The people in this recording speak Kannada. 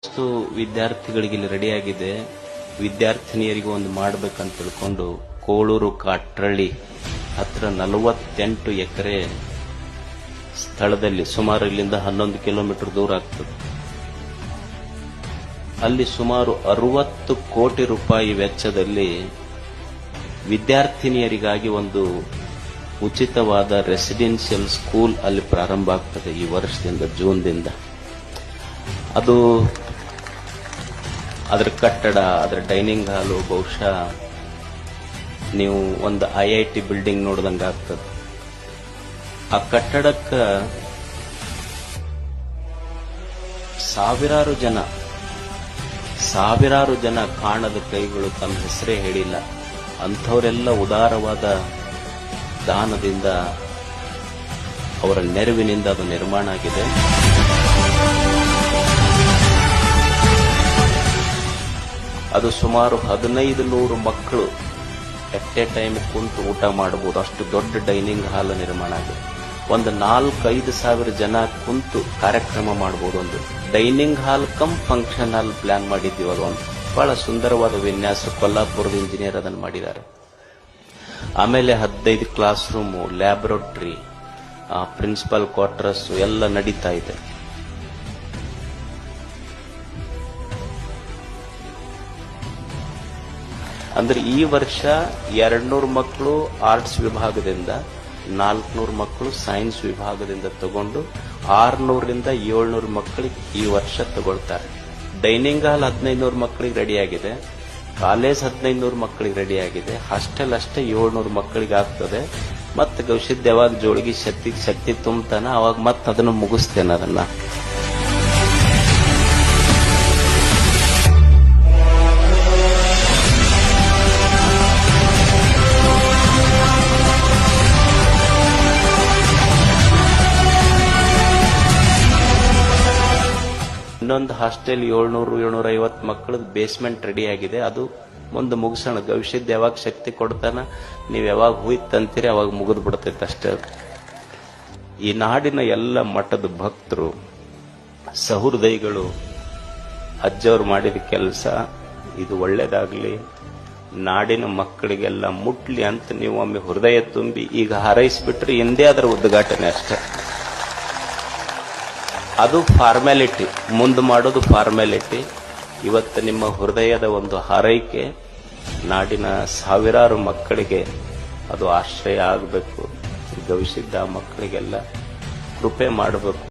ಎಷ್ಟು ವಿದ್ಯಾರ್ಥಿಗಳಿಗೆ ಇಲ್ಲಿ ರೆಡಿಯಾಗಿದೆ. ವಿದ್ಯಾರ್ಥಿನಿಯರಿಗೂ ಒಂದು ಮಾಡಬೇಕಂತ ತಿಳ್ಕೊಂಡು ಕೋಳೂರು ಕಾಟ್ರಳ್ಳಿ ಹತ್ರ 48 ಎಕರೆ ಸ್ಥಳದಲ್ಲಿ ಸುಮಾರು ಇಲ್ಲಿಂದ 11 ಕಿಲೋಮೀಟರ್ ದೂರ ಆಗ್ತದೆ. ಅಲ್ಲಿ ಸುಮಾರು 60 ಕೋಟಿ ರೂಪಾಯಿ ವೆಚ್ಚದಲ್ಲಿ ವಿದ್ಯಾರ್ಥಿನಿಯರಿಗಾಗಿ ಒಂದು ಉಚಿತವಾದ ರೆಸಿಡೆನ್ಷಿಯಲ್ ಸ್ಕೂಲ್ ಅಲ್ಲಿ ಪ್ರಾರಂಭ ಆಗ್ತದೆ ಈ ವರ್ಷದಿಂದ, ಜೂನ್ದಿಂದ. ಅದು ಅದರ ಕಟ್ಟಡ, ಅದರ ಡೈನಿಂಗ್ ಹಾಲು ಬಹುಶಃ ನೀವು ಒಂದು IIT ಬಿಲ್ಡಿಂಗ್ ನೋಡಿದಂಗೆ ಆಗ್ತದೆ. ಆ ಕಟ್ಟಡಕ್ಕೆ ಸಾವಿರಾರು ಜನ ಕಾಣದ ಕೈಗಳು ತಮ್ಮ ಹೆಸರೇ ಹೇಳಿಲ್ಲ, ಅಂಥವರೆಲ್ಲ ಉದಾರವಾದ ದಾನದಿಂದ, ಅವರ ನೆರವಿನಿಂದ ಅದು ನಿರ್ಮಾಣ ಆಗಿದೆ. ಅದು ಸುಮಾರು 1500 ಮಕ್ಕಳು ಎಟ್ ಎ ಟೈಮ್ ಕುಂತು ಊಟ ಮಾಡಬಹುದು, ಅಷ್ಟು ದೊಡ್ಡ ಡೈನಿಂಗ್ ಹಾಲ್ ನಿರ್ಮಾಣ ಆಗಿದೆ. ಒಂದು 4-5 ಸಾವಿರ ಜನ ಕುಂತು ಕಾರ್ಯಕ್ರಮ ಮಾಡಬಹುದು. ಒಂದು dining hall come function hall plan ಮಾಡಿದ್ದೀವಿ. ಅದೊಂದು ಬಹಳ ಸುಂದರವಾದ ವಿನ್ಯಾಸ, ಕೊಲ್ಲಾಪುರದ ಇಂಜಿನಿಯರ್ ಅದನ್ನು ಮಾಡಿದ್ದಾರೆ. ಆಮೇಲೆ 15 classroom, laboratory, principal quarters ಎಲ್ಲ ನಡೀತಾ ಇದೆ. ಅಂದ್ರೆ ಈ ವರ್ಷ 200 ಮಕ್ಕಳು ಆರ್ಟ್ಸ್ ವಿಭಾಗದಿಂದ, 400 ಮಕ್ಕಳು ಸೈನ್ಸ್ ವಿಭಾಗದಿಂದ ತಗೊಂಡು 600ರಿಂದ 700 ಮಕ್ಕಳಿಗೆ ಈ ವರ್ಷ ತಗೊಳ್ತಾರೆ. ಡೈನಿಂಗ್ ಹಾಲ್ 1500 ಮಕ್ಕಳಿಗೆ ರೆಡಿಯಾಗಿದೆ, ಕಾಲೇಜ್ 1500 ಮಕ್ಕಳಿಗೆ ರೆಡಿಯಾಗಿದೆ, ಹಾಸ್ಟೆಲ್ ಅಷ್ಟೇ 700 ಮಕ್ಕಳಿಗೆ ಆಗ್ತದೆ. ಮತ್ತೆ ಗೌಶಿದ್ ಯಾವಾಗ ಜೋಳಿಗೆ ಶಕ್ತಿ ತುಂಬತಾನ ಅವಾಗ ಮತ್ತೆ ಅದನ್ನು ಮುಗಿಸ್ತೇನೆ. ಅದನ್ನ ಇನ್ನೊಂದು ಹಾಸ್ಟೆಲ್ 700-750 ಮಕ್ಕಳದ್ದು ಬೇಸ್ಮೆಂಟ್ ರೆಡಿ ಆಗಿದೆ. ಅದು ಮುಂದೆ ಮುಗಿಸೋಣ. ಭವಿಷ್ಯದ ಯಾವಾಗ ಶಕ್ತಿ ಕೊಡ್ತಾನ, ನೀವು ಯಾವಾಗ ಹೋಯ್ತಂತೀರಿ ಅವಾಗ ಮುಗಿದು ಬಿಡ್ತೈತೆ ಅಷ್ಟೇ. ಈ ನಾಡಿನ ಎಲ್ಲ ಮಠದ ಭಕ್ತರು, ಸಹೃದಯಿಗಳು, ಅಜ್ಜವ್ರು ಮಾಡಿದ ಕೆಲಸ ಇದು ಒಳ್ಳೇದಾಗ್ಲಿ, ನಾಡಿನ ಮಕ್ಕಳಿಗೆಲ್ಲ ಮುಟ್ಲಿ ಅಂತ ನೀವು ಒಮ್ಮೆ ಹೃದಯ ತುಂಬಿ ಈಗ ಹಾರೈಸಿಬಿಟ್ರೆ ಹಿಂದೆ ಅದರ ಉದ್ಘಾಟನೆ ಅಷ್ಟೇ. ಅದು ಫಾರ್ಮ್ಯಾಲಿಟಿ, ಮುಂದೆ ಮಾಡೋದು ಫಾರ್ಮ್ಯಾಲಿಟಿ. ಇವತ್ತು ನಿಮ್ಮ ಹೃದಯದ ಒಂದು ಹಾರೈಕೆ ನಾಡಿನ ಸಾವಿರಾರು ಮಕ್ಕಳಿಗೆ ಅದು ಆಶ್ರಯ ಆಗಬೇಕು. ಗವಿಸಿದ್ದ ಮಕ್ಕಳಿಗೆಲ್ಲ ಕೃಪೆ ಮಾಡಬೇಕು.